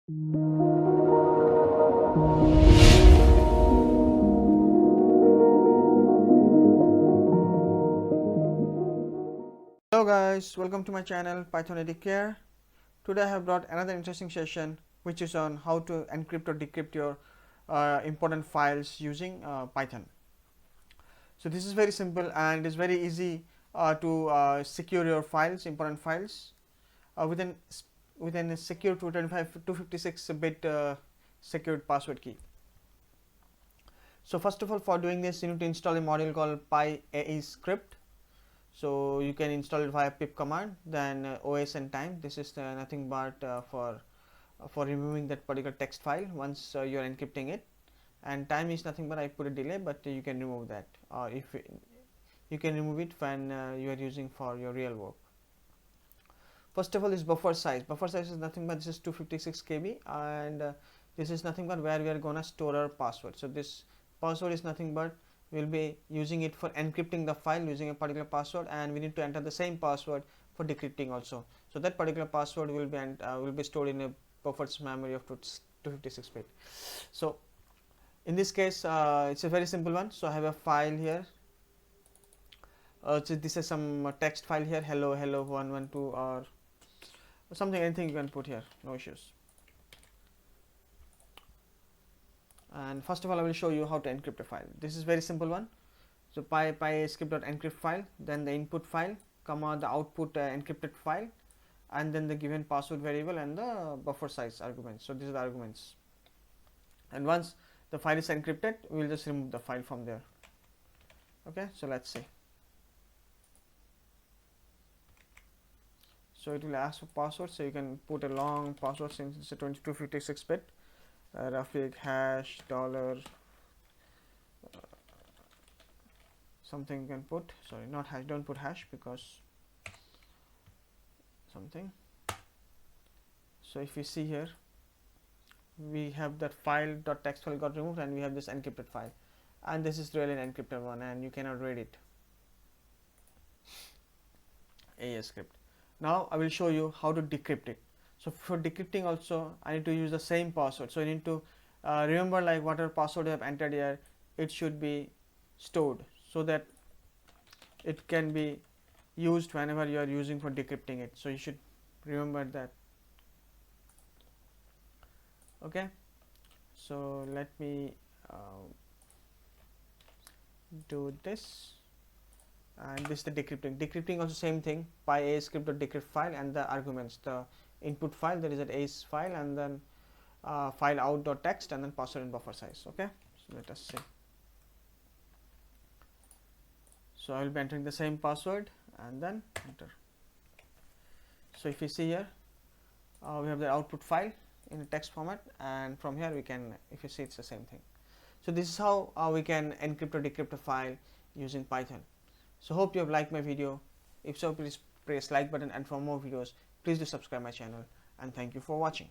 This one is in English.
Hello guys, welcome to my channel Python Edic here. Today I have brought another interesting session which is on how to encrypt or decrypt your important files using Python. So this is very simple and it is very easy to secure your files, important files within a secure 256-bit secured password key. So first of all, for doing this you need to install a module called pyAesCrypt. So you can install it via pip command, then OS and time. This is nothing but for removing that particular text file once you are encrypting it, and time is nothing but I put a delay, but you can remove that, or if you can remove it when you are using for your real work. First of all, is buffer size. Buffer size is nothing but this is 256 KB, and this is nothing but where we are gonna store our password. So this password is nothing but we'll be using it for encrypting the file using a particular password, and we need to enter the same password for decrypting also. So that particular password will be stored in a buffer's memory of 256 bit. So in this case it's a very simple one. So I have a file here. So this is some text file here, hello 112 or something, anything you can put here, no issues. And first of all I will show you how to encrypt a file. This is very simple one. So pyAesCrypt.encrypt file, then the input file, comma the output encrypted file, and then the given password variable and the buffer size arguments. So these are the arguments, and once the file is encrypted we will just remove the file from there. Okay, so let's see. So it will ask for password, so you can put a long password since it's a 256 bit, roughly hash dollar something you can put, sorry, not hash, don't put hash because something. So if you see here, we have that file.txt file got removed, and we have this encrypted file, and this is really an encrypted one and you cannot read it. pyAesCrypt. Now I will show you how to decrypt it. So for decrypting also I need to use the same password. So you need to remember, like whatever password you have entered here, it should be stored so that it can be used whenever you are using for decrypting it. So you should remember that. Okay, so let me do this, and this is the decrypting also same thing, pyAesCrypt.decrypt file and the arguments, the input file, there is an ace file, and then file out.txt, and then password and buffer size. Okay, so let us see. So I will be entering the same password and then enter. So if you see here, we have the output file in a text format, and from here we can, if you see, it's the same thing. So this is how we can encrypt or decrypt a file using Python. So hope you have liked my video. If so, please press like button, and for more videos please do subscribe my channel, and thank you for watching.